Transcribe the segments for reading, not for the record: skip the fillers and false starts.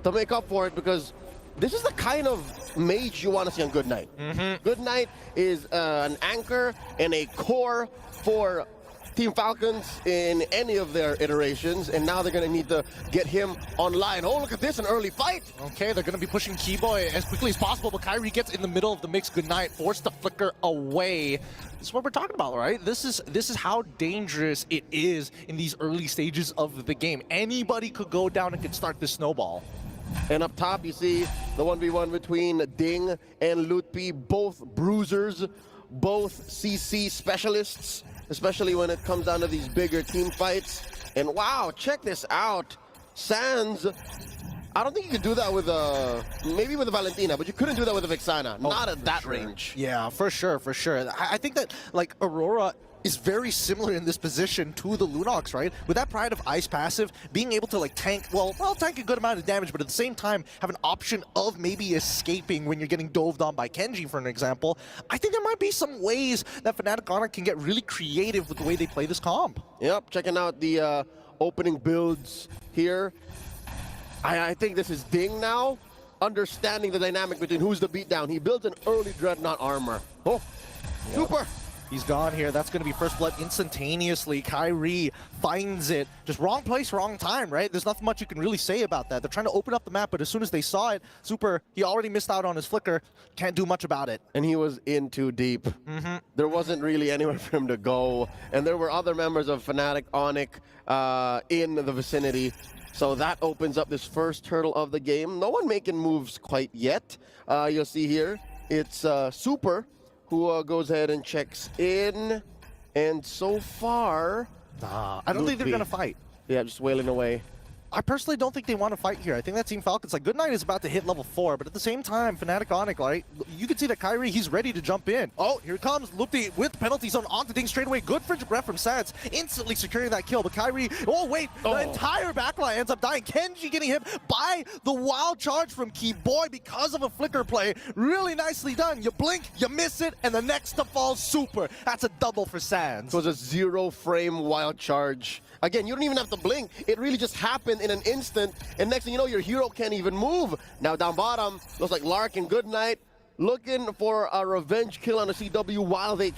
to make up for it, because this is the kind of mage you want to see on Good Knight. Good Knight is an anchor and a core for Team Falcons in any of their iterations, and now they're going to need to get him online. Oh, look at this, an early fight. Okay, they're going to be pushing Keyboy as quickly as possible, but Kyrie gets in the middle of the mix. Good Knight forced to flicker away. This is what we're talking about, right? This is how dangerous it is in these early stages of the game. Anybody could go down and could start this snowball. And up top, you see the 1v1 between Ding and Lutpi, both bruisers, both CC specialists, especially when it comes down to these bigger team fights. And wow, check this out. Sands, I don't think you could do that with maybe with a Valentina, but you couldn't do that with a Vexana. Not at that range. Yeah, for sure, for sure. I think that, like, Aurora is very similar in this position to the Lunox, right? With that Pride of Ice passive, being able to, like, tank, well, tank a good amount of damage, but at the same time have an option of maybe escaping when you're getting doved on by Kenji, for an example. I think there might be some ways that Fnatic Onic can get really creative with the way they play this comp. Yep, checking out the opening builds here. I think this is Ding now, understanding the dynamic between who's the beatdown. He builds an early Dreadnought armor. Oh, yep. Super. He's gone here. That's going to be first blood instantaneously. Kyrie finds it. Just wrong place, wrong time, right? There's nothing much you can really say about that. They're trying to open up the map, but as soon as they saw it, Super, he already missed out on his flicker. Can't do much about it. And he was in too deep. There wasn't really anywhere for him to go. And there were other members of Fnatic Onic in the vicinity. So that opens up this first hurdle of the game. No one making moves quite yet. You'll see here, it's Super, who goes ahead and checks in, and so far... I don't think they're going to fight. Yeah, just wailing away. I personally don't think they want to fight here. I think that Team Falcons, like, Good Knight is about to hit level 4, but at the same time, Fnatic Onic, right? You can see that Kyrie, he's ready to jump in. Oh, here it comes. Lupti with penalty zone onto Ding straight away. Good frigid breath from Sands, instantly securing that kill. But Kyrie, oh wait, the entire backline ends up dying. Kenji getting hit by the wild charge from Keyboy because of a flicker play. Really nicely done. You blink, you miss it, and the next to fall Super. That's a double for Sands. It was a 0-frame wild charge. Again, you don't even have to blink. It really just happened in an instant, and next thing you know, your hero can't even move. Now down bottom, looks like Lark and Good Knight looking for a revenge kill on a CW while they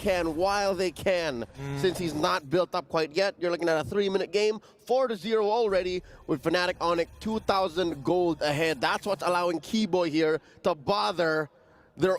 can, since he's not built up quite yet. You're looking at a 3-minute game, 4-0 already, with Fnatic Onic 2,000 gold ahead. That's what's allowing Keyboy here to bother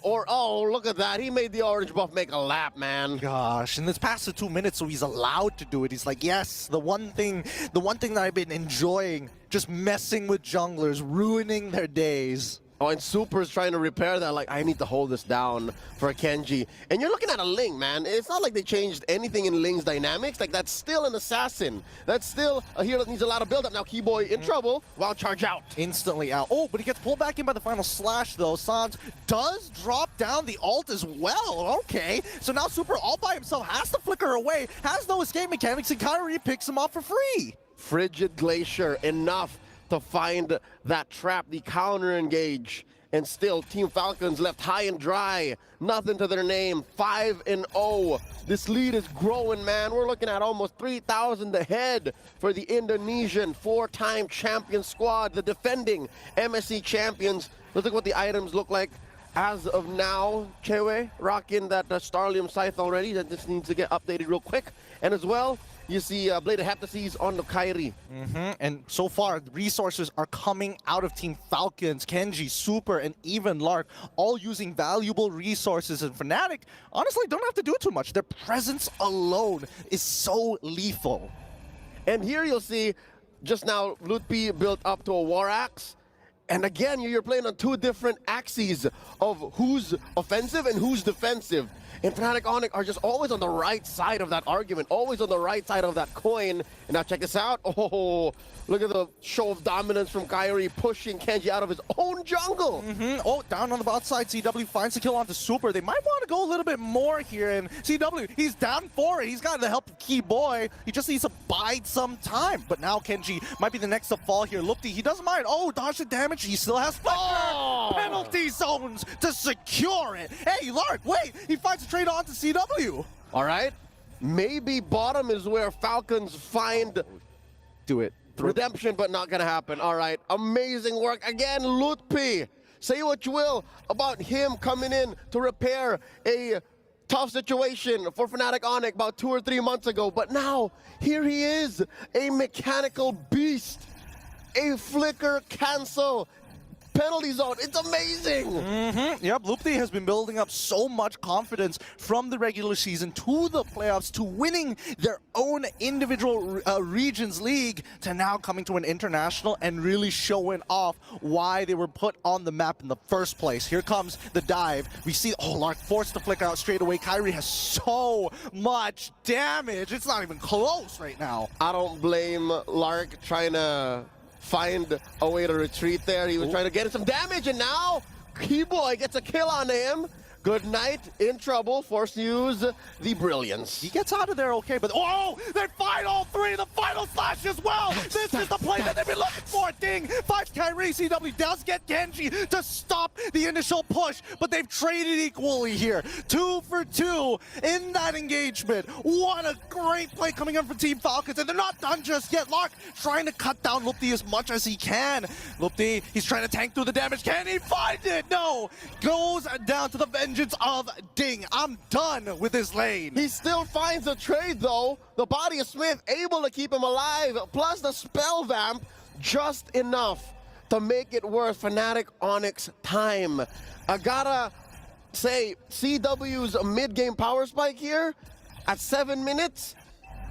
oh, look at that. He made the orange buff make a lap, man. Gosh, and it's past the 2 minutes, so he's allowed to do it. He's like, yes, the one thing that I've been enjoying, just messing with junglers, ruining their days. Oh, and Super's trying to repair that, like, I need to hold this down for Kenji. And you're looking at a Ling, man. It's not like they changed anything in Ling's dynamics. Like, that's still an assassin. That's still a hero that needs a lot of build-up. Now, Keyboy in trouble. Wild charge out. Instantly out. Oh, but he gets pulled back in by the final slash, though. Sans does drop down the ult as well. Okay. So now Super all by himself has to flicker away, has no escape mechanics, and Kyrie picks him off for free. Frigid Glacier, enough to find that trap, the counter engage, and still Team Falcons left high and dry, nothing to their name. 5-0. This lead is growing, man. We're looking at almost 3,000 ahead for the Indonesian 4-time champion squad, the defending MSC champions. Let's look what the items look like as of now. Chewe rocking that Starlium Scythe already. That just needs to get updated real quick. And as well, you see Bladed Heptases on the Kyrie. And so far, the resources are coming out of Team Falcons, Kenji, Super, and even Lark, all using valuable resources. And Fnatic, honestly, don't have to do too much. Their presence alone is so lethal. And here you'll see, just now, Lutpi built up to a War Axe. And again, you're playing on two different axes of who's offensive and who's defensive. And Fnatic Onic are just always on the right side of that argument, always on the right side of that coin. And now check this out. Oh, look at the show of dominance from Kyrie pushing Kenji out of his own jungle. Oh, down on the bot side, CW finds the kill onto Super. They might want to go a little bit more here. And CW, he's down for it. He's got the help of Keyboy. He just needs to bide some time. But now Kenji might be the next to fall here. Lupti, he doesn't mind. Oh, dodge the damage. He still has flicker. Penalty zones to secure it. Hey, Lark, wait. He finds a trade on to CW. All right. Maybe bottom is where Falcons find... Do it. Redemption, but not gonna happen. All right, amazing work again, Lutpi. Say what you will about him coming in to repair a tough situation for Fnatic Onic about 2 or 3 months ago, but now here he is, a mechanical beast, a flicker cancel penalty zone. It's amazing. Yep, Lupti has been building up so much confidence from the regular season to the playoffs to winning their own individual regions league to now coming to an international and really showing off why they were put on the map in the first place. Here comes the dive. We see, oh, Lark forced the flicker out straight away. Kyrie has so much damage. It's not even close right now. I don't blame Lark trying to find a way to retreat there. He was trying to get some damage, and now Keyboy gets a kill on him. Good night, in trouble, forced to use the brilliance. He gets out of there okay, but oh, they fight all three, the final slash as well. This is the play that they've been looking for. Ding, finds Kyrie. CW does get Genji to stop the initial push, but they've traded equally here. 2 for 2 in that engagement. What a great play coming in from Team Falcons, and they're not done just yet. Lark trying to cut down Lupti as much as he can. Lupti, he's trying to tank through the damage. Can he find it? No. Goes down to the vengeance of Ding. I'm done with this lane. He still finds a trade though. The body of Smith able to keep him alive, plus the spell vamp, just enough to make it worth Fnatic Onyx time. I gotta say, CW's mid-game power spike here at 7 minutes,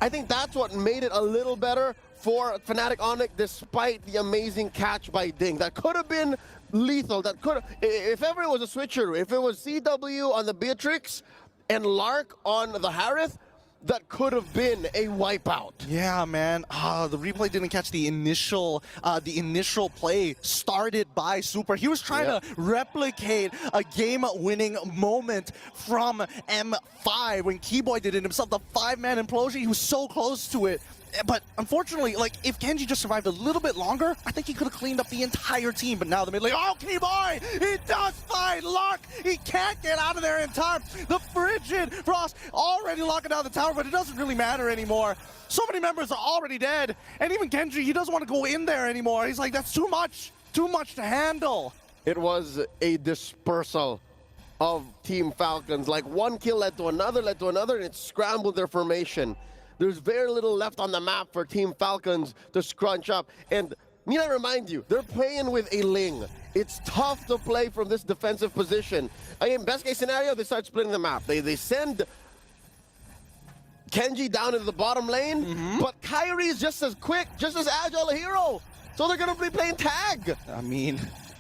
I think that's what made it a little better for Fnatic Onyx despite the amazing catch by Ding. That could have been lethal. That could have, if ever it was a switcheroo, if it was CW on the Beatrix and Lark on the Harith, that could have been a wipeout. Yeah, man. The replay didn't catch the initial play started by Super. He was trying to replicate a game-winning moment from M5 when Keyboy did it himself. The 5-man implosion, he was so close to it. But unfortunately, like, if Genji just survived a little bit longer, I think he could have cleaned up the entire team. But now the mid lane, oh, Keyboy! He does find Lark! He can't get out of there in time. The Frigid Frost already locking down the tower, but it doesn't really matter anymore. So many members are already dead. And even Genji, he doesn't want to go in there anymore. He's like, that's too much to handle. It was a dispersal of Team Falcons. Like, one kill led to another, and it scrambled their formation. There's very little left on the map for Team Falcons to scrunch up. And need I remind you, they're playing with a Ling. It's tough to play from this defensive position. Again, best case scenario, they start splitting the map. They send Kenji down into the bottom lane, but Kyrie is just as quick, just as agile a hero. So they're going to be playing tag. I mean,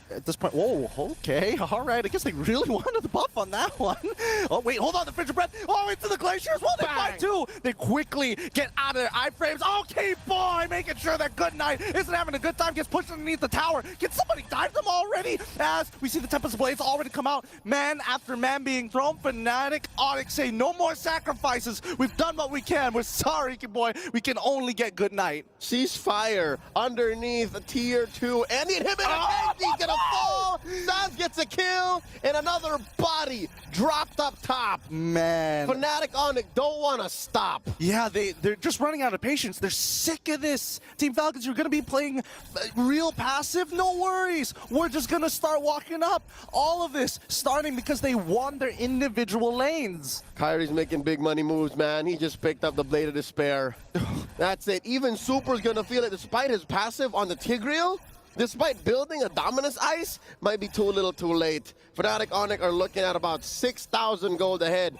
at this point, whoa, okay, all right. I guess they really wanted the buff on that one. Oh, wait, hold on, the Frigid Breath. Oh, into the Glaciers. Well, they fight too. They quickly get out of their iframes. Okay, boy, making sure that Good Night isn't having a good time. Gets pushed underneath the tower. Can somebody dive them already? As we see the Tempest Blades already come out. Man after man being thrown. Fnatic Onyx say no more sacrifices. We've done what we can. We're sorry, boy. We can only get Good Night. Ceasefire underneath tier 2. And he hit him in a He's gonna fall. Sans gets a kill, and another body dropped up top. Man. Fnatic Onic don't want to stop. Yeah, they're just running out of patience. They're sick of this. Team Falcons, you're going to be playing real passive? No worries. We're just going to start walking up. All of this starting because they won their individual lanes. Kyrie's making big money moves, man. He just picked up the Blade of Despair. That's it. Even Super's going to feel it despite his passive on the Tigreal. Despite building a Dominus Ice, might be too little too late. Fnatic Onic are looking at about 6,000 gold ahead.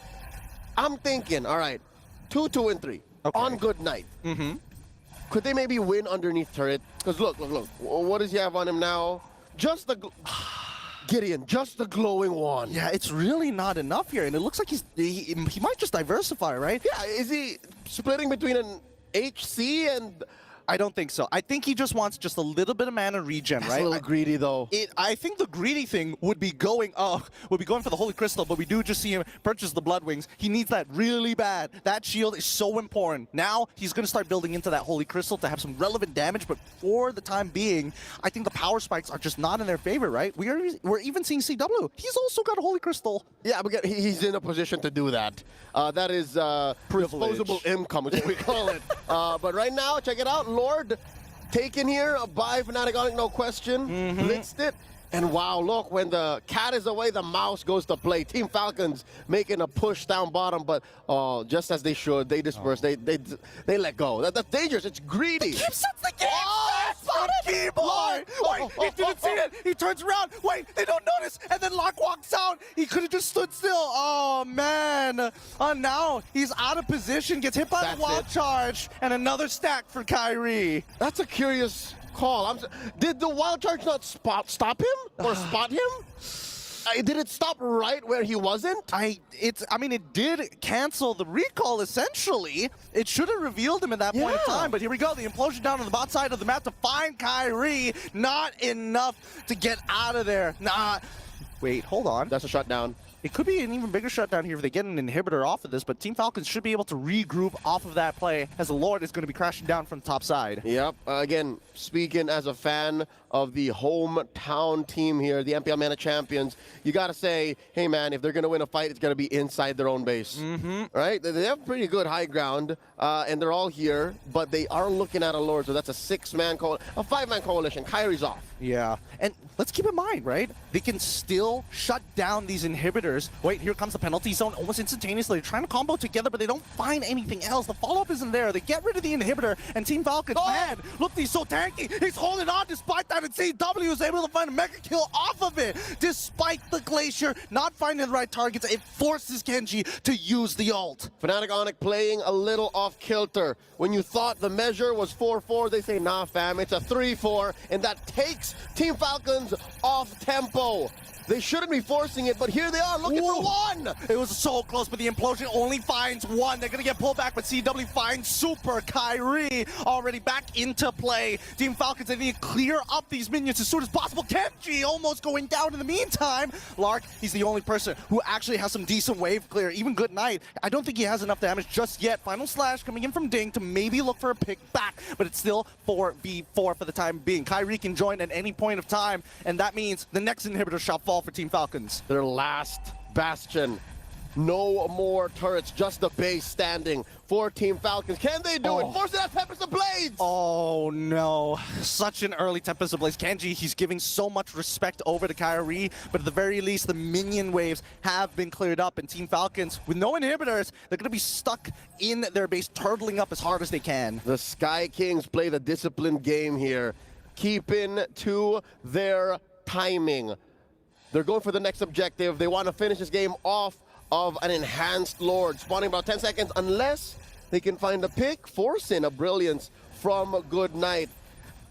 I'm thinking, all right, 2, 2, and 3 on Good Night. Could they maybe win underneath turret? Because look. What does he have on him now? Just the... Gideon, just the glowing wand. Yeah, it's really not enough here. And it looks like he might just diversify, right? Yeah, is he splitting between an HC and... I don't think so. I think he just wants just a little bit of mana regen, That's right? a little greedy, though. I think the greedy thing would be going for the Holy Crystal, but we do just see him purchase the Blood Wings. He needs that really bad. That shield is so important. Now he's going to start building into that Holy Crystal to have some relevant damage, but for the time being, I think the power spikes are just not in their favor, right? We're even seeing CW. He's also got a Holy Crystal. Yeah, but he's in a position to do that. That is disposable income, is what we call it. But right now, check it out. Lord taken here by Fnatic Onic, no question. Blitzed it. And wow, look, when the cat is away, the mouse goes to play. Team Falcons making a push down bottom, but just as they should, they disperse. They let go. That's dangerous. It's greedy. Keep sets the game. On keyboard. Wait, he didn't see it. He turns around. Wait, they don't notice. And then Locke walks out. He could have just stood still. Oh, man. Now he's out of position. Gets hit by the wild charge. And another stack for Kyrie. That's a curious call. Did the wild charge not stop him or spot him? Did it stop right where he wasn't? I mean, it did cancel the recall, essentially. It should have revealed him at that point in time, but here we go. The implosion down on the bot side of the map to find Kyrie. Not enough to get out of there. Nah. Wait, hold on. That's a shutdown. It could be an even bigger shutdown here if they get an inhibitor off of this, but Team Falcons should be able to regroup off of that play as the Lord is going to be crashing down from the top side. Yep. Again, speaking as a fan of the hometown team here, the MPL Mana Champions, you got to say, hey, man, if they're going to win a fight, it's going to be inside their own base. Right? They have pretty good high ground, and they're all here, but they are looking at a Lord, so that's a 5-man coalition. Kyrie's off. Yeah, and let's keep in mind, right? They can still shut down these inhibitors. Wait, here comes the penalty zone almost instantaneously. They're trying to combo together, but they don't find anything else. The follow-up isn't there. They get rid of the inhibitor, and Team Falcons, man, look, he's so tanky. He's holding on despite that, and CW is able to find a mega kill off of it. Despite the Glacier not finding the right targets, it forces Kenji to use the ult. Fnatic Onic playing a little off kilter. When you thought the measure was 4-4, they say, nah, fam, it's a 3-4, and that takes Team Falcons off tempo. They shouldn't be forcing it, but here they are looking for one. It was so close, but the implosion only finds one. They're going to get pulled back, but CW finds Super Kyrie already back into play. Team Falcons, they need to clear up these minions as soon as possible. Kenji almost going down in the meantime. Lark, he's the only person who actually has some decent wave clear. Even Good Night, I don't think he has enough damage just yet. Final Slash coming in from Ding to maybe look for a pick back, but it's still 4v4 for the time being. Kyrie can join at any point of time, and that means the next inhibitor shall fall for Team Falcons. Their last bastion. No more turrets, just the base standing for Team Falcons. Can they do it? Force it out, Tempest of Blades! Oh no, such an early Tempest of Blades. Kenji, he's giving so much respect over to Kyrie, but at the very least, the minion waves have been cleared up, and Team Falcons, with no inhibitors, they're going to be stuck in their base, turtling up as hard as they can. The Sky Kings play the disciplined game here, keeping to their timing. They're going for the next objective. They want to finish this game off of an enhanced Lord, spawning about 10 seconds, unless they can find a pick, force in a brilliance from Good Night.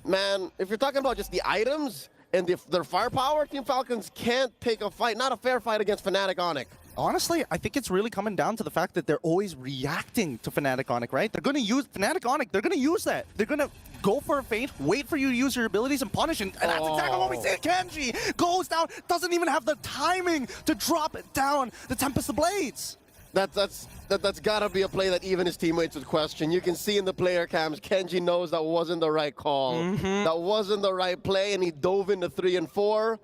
Man, if you're talking about just the items and their firepower, Team Falcons can't pick a fight, not a fair fight against Fnatic Onic. Honestly, I think it's really coming down to the fact that they're always reacting to Fnatic Onic, right? They're going to use Fnatic Onic. They're going to use that. They're going to go for a feint, wait for you to use your abilities and punish. And that's exactly what we see. Kenji goes down, doesn't even have the timing to drop down the Tempest of Blades. That's got to be a play that even his teammates would question. You can see in the player cams, Kenji knows that wasn't the right call. That wasn't the right play, and he dove into 3 and 4.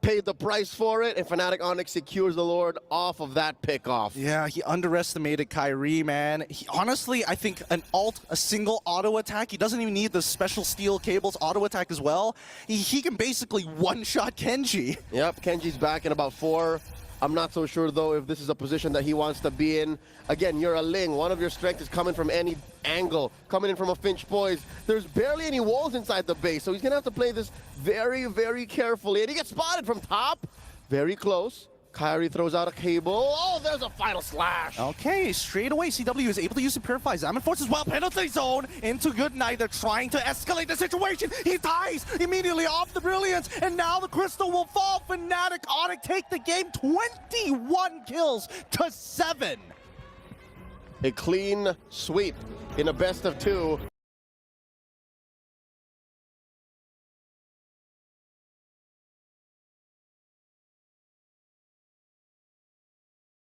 Paid the price for it, and Fnatic Onic secures the Lord off of that pickoff. Yeah, he underestimated Kyrie, man. Honestly, I think a single auto attack, he doesn't even need the special steel cables auto attack as well. He can basically one-shot Kenji. Yep, Kenji's back in about 4. I'm not so sure, though, if this is a position that he wants to be in. Again, you're a Ling. One of your strengths is coming from any angle, coming in from a Finch Boys. There's barely any walls inside the base, so he's going to have to play this very, very carefully. And he gets spotted from top. Very close. Kyrie throws out a cable. Oh, there's a final slash. Okay, straight away, CW is able to use the Purify. Zaman forces well penalty zone into Good Night. They're trying to escalate the situation. He dies immediately off the Brilliance, and now the Crystal will fall. Fnatic Onic take the game 21 kills to 7. A clean sweep in a best of 2.